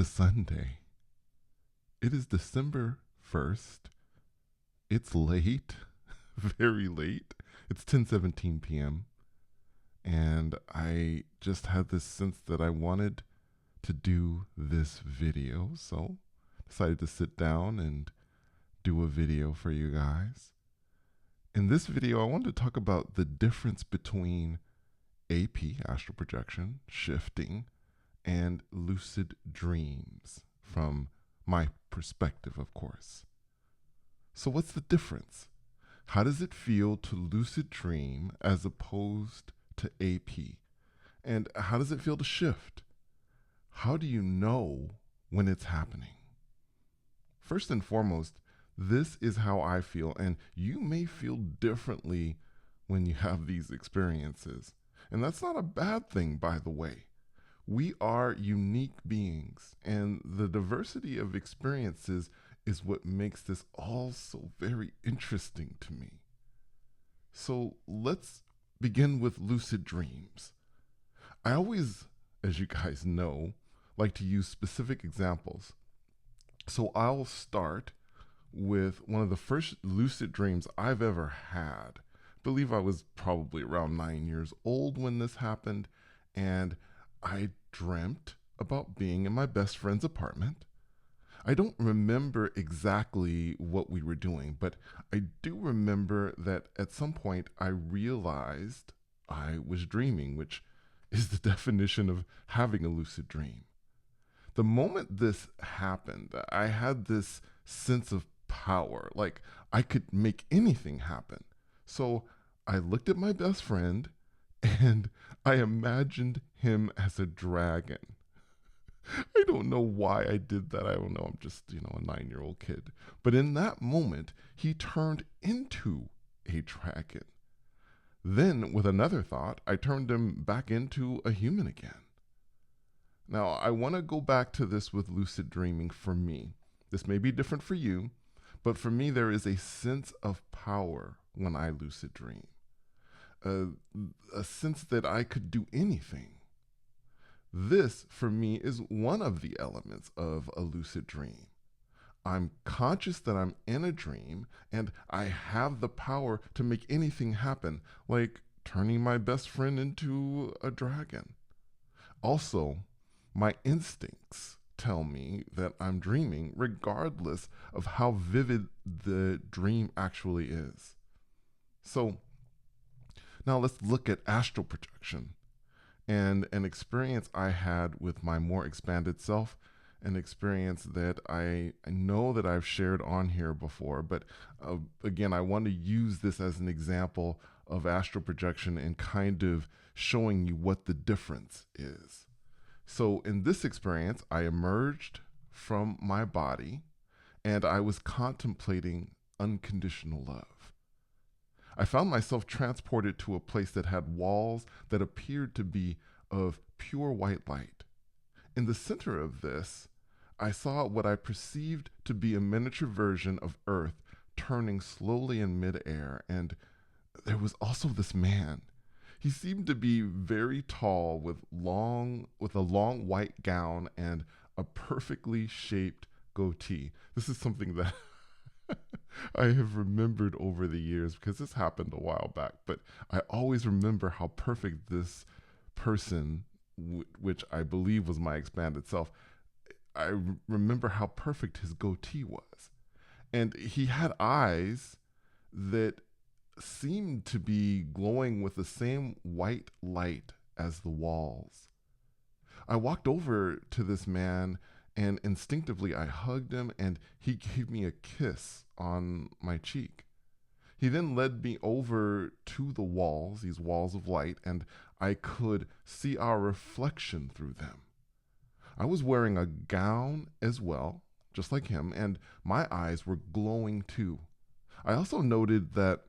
a Sunday. It is December 1st. It's late, very late. It's 10:17 p.m. and I just had this sense that I wanted to do this video, so decided to sit down and do a video for you guys. In this video, I wanted to talk about the difference between AP, astral projection, shifting, and lucid dreams from my perspective, of course. So, what's the difference? How does it feel to lucid dream as opposed to AP? And how does it feel to shift? How do you know when it's happening? First and foremost, this is how I feel, and you may feel differently when you have these experiences. And that's not a bad thing, by the way. We are unique beings, and the diversity of experiences is what makes this all so very interesting to me. So let's begin with lucid dreams. I always, as you guys know, like to use specific examples. So I'll start with one of the first lucid dreams I've ever had. I believe I was probably around 9 years old when this happened, and I dreamt about being in my best friend's apartment. I don't remember exactly what we were doing, but I do remember that at some point I realized I was dreaming, which is the definition of having a lucid dream. The moment this happened, I had this sense of power, like I could make anything happen. So I looked at my best friend and I imagined him as a dragon. I don't know why I did that. I don't know. I'm just, a 9-year-old kid. But in that moment, he turned into a dragon. Then, with another thought, I turned him back into a human again. Now, I want to go back to this with lucid dreaming for me. This may be different for you, but for me, there is a sense of power when I lucid dream. A sense that I could do anything. This, for me, is one of the elements of a lucid dream. I'm conscious that I'm in a dream and I have the power to make anything happen, like turning my best friend into a dragon. Also, my instincts tell me that I'm dreaming regardless of how vivid the dream actually is. So, now let's look at astral projection and an experience I had with my more expanded self, an experience that I know that I've shared on here before, but again, I want to use this as an example of astral projection and kind of showing you what the difference is. So in this experience, I emerged from my body and I was contemplating unconditional love. I found myself transported to a place that had walls that appeared to be of pure white light. In the center of this, I saw what I perceived to be a miniature version of Earth turning slowly in midair, and there was also this man. He seemed to be very tall with a long white gown and a perfectly shaped goatee. This is something that I have remembered over the years because this happened a while back, but I always remember how perfect this person, which I believe was my expanded self, I remember how perfect his goatee was. And he had eyes that seemed to be glowing with the same white light as the walls. I walked over to this man and instinctively I hugged him and he gave me a kiss on my cheek. He then led me over to the walls, these walls of light, and I could see our reflection through them. I was wearing a gown as well, just like him, and my eyes were glowing too. I also noted that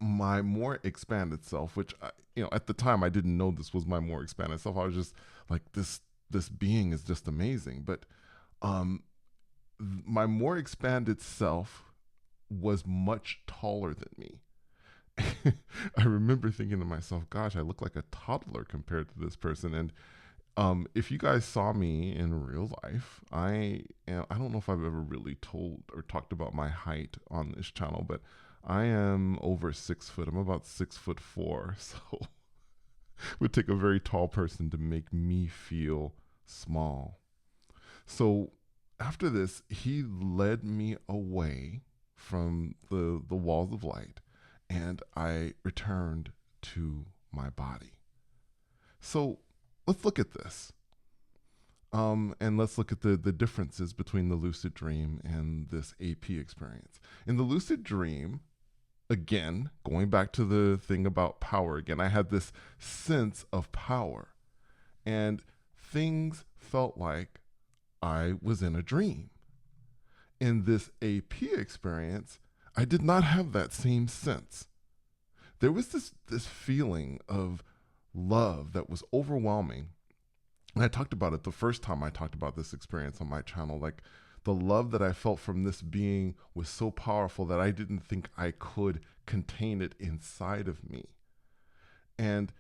my more expanded self, which at the time I didn't know this was my more expanded self. I was just like, this being is just amazing. But my more expanded self was much taller than me. I remember thinking to myself, gosh, I look like a toddler compared to this person. And If you guys saw me in real life, I don't know if I've ever really told or talked about my height on this channel, but I am over 6 foot. I'm about 6'4". So it would take a very tall person to make me feel small. So after this, he led me away from the walls of light, and I returned to my body. So let's look at this. And let's look at the differences between the lucid dream and this AP experience. In the lucid dream, again, going back to the thing about power again, I had this sense of power, and things felt like I was in a dream. In this AP experience, I did not have that same sense. There was this feeling of love that was overwhelming. And I talked about it the first time I talked about this experience on my channel. Like, the love that I felt from this being was so powerful that I didn't think I could contain it inside of me. And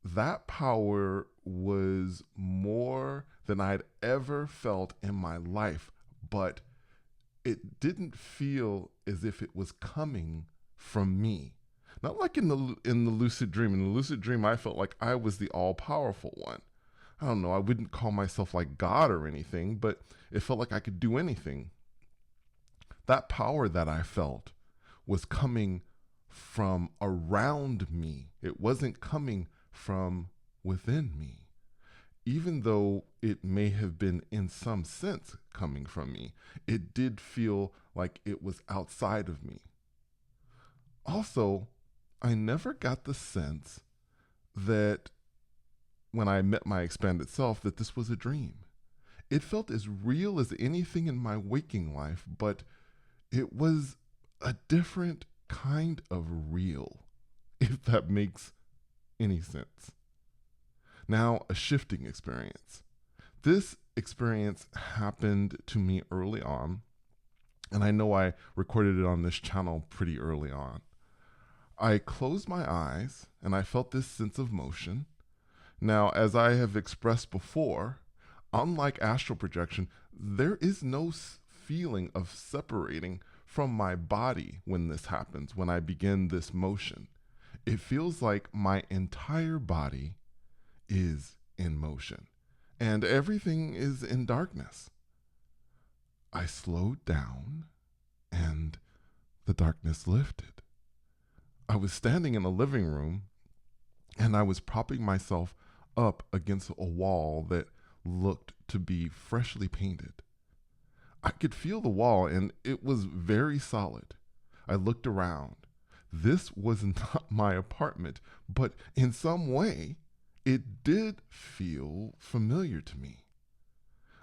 that power was more than I'd ever felt in my life, but it didn't feel as if it was coming from me. Not like in the lucid dream. In the lucid dream, I felt like I was the all-powerful one. I don't know, I wouldn't call myself like God or anything, but it felt like I could do anything. That power that I felt was coming from around me. It wasn't coming from within me. Even though it may have been in some sense coming from me, it did feel like it was outside of me. Also, I never got the sense that when I met my expanded self, that this was a dream. It felt as real as anything in my waking life, but it was a different kind of real, if that makes any sense. Now, a shifting experience. This experience happened to me early on, and I know I recorded it on this channel pretty early on. I closed my eyes and I felt this sense of motion. Now, as I have expressed before, unlike astral projection, there is no feeling of separating from my body when this happens, when I begin this motion. It feels like my entire body is in motion and everything is in darkness. I slowed down and the darkness lifted. I was standing in a living room and I was propping myself up against a wall that looked to be freshly painted. I could feel the wall and it was very solid. I looked around. This was not my apartment, but in some way, it did feel familiar to me.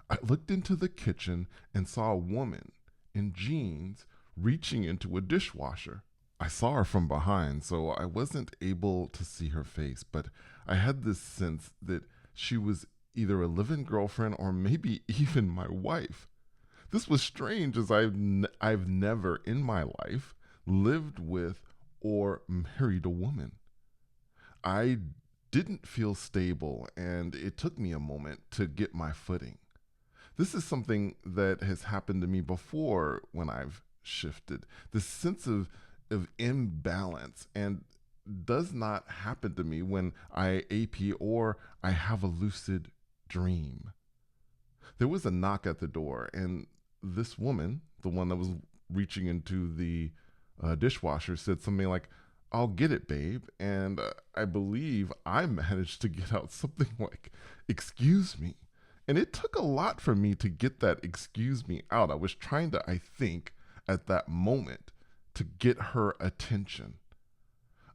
I looked into the kitchen and saw a woman in jeans reaching into a dishwasher. I saw her from behind, so I wasn't able to see her face, but I had this sense that she was either a live-in girlfriend or maybe even my wife. This was strange, as I've never in my life lived with or married a woman. I didn't feel stable, and it took me a moment to get my footing. This is something that has happened to me before when I've shifted. This sense of imbalance, and does not happen to me when I AP or I have a lucid dream. There was a knock at the door, and this woman, the one that was reaching into the dishwasher, said something like, "I'll get it, babe." And I believe I managed to get out something like, "Excuse me." And it took a lot for me to get that "excuse me" out. I was trying to, I think, at that moment, to get her attention.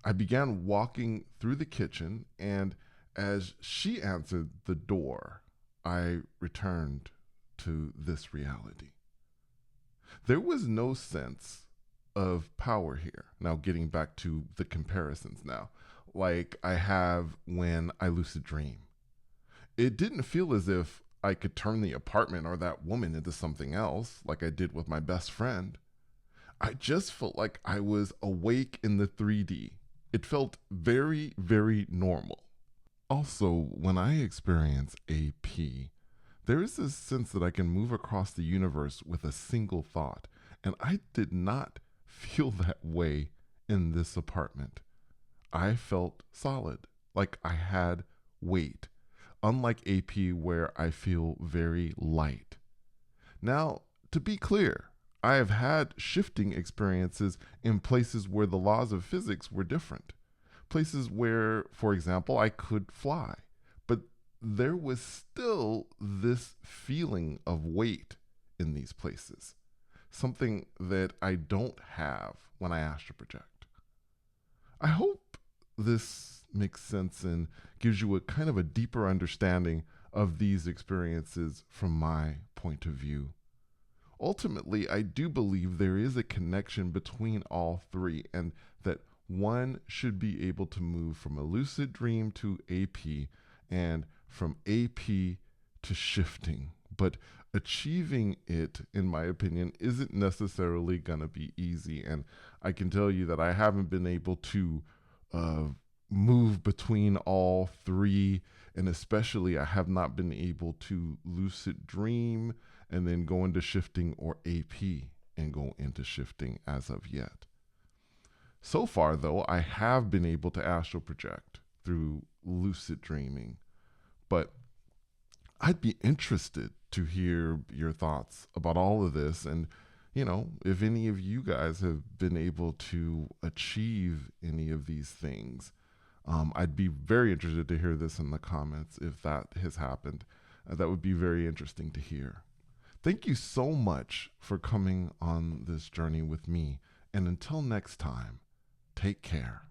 I began walking through the kitchen, and as she answered the door, I returned to this reality. There was no sense of power here. Now, getting back to the comparisons now, like I have when I lucid dream. It didn't feel as if I could turn the apartment or that woman into something else like I did with my best friend. I just felt like I was awake in the 3D. It felt very, very normal. Also, when I experience AP, there is this sense that I can move across the universe with a single thought. And I did not feel that way in this apartment. I felt solid, like I had weight, unlike AP, where I feel very light. Now, to be clear, I have had shifting experiences in places where the laws of physics were different. Places where, for example, I could fly, but there was still this feeling of weight in these places, something that I don't have when I astral project. I hope this makes sense and gives you a kind of a deeper understanding of these experiences from my point of view. Ultimately, I do believe there is a connection between all three, and that one should be able to move from a lucid dream to AP and from AP to shifting. But achieving it, in my opinion, isn't necessarily going to be easy. And I can tell you that I haven't been able to uh, move between all three. And especially, I have not been able to lucid dream and then go into shifting, or AP and go into shifting as of yet. So far, though, I have been able to astral project through lucid dreaming, but I'd be interested to hear your thoughts about all of this. And, if any of you guys have been able to achieve any of these things, I'd be very interested to hear this in the comments if that has happened. That would be very interesting to hear. Thank you so much for coming on this journey with me. And until next time, take care.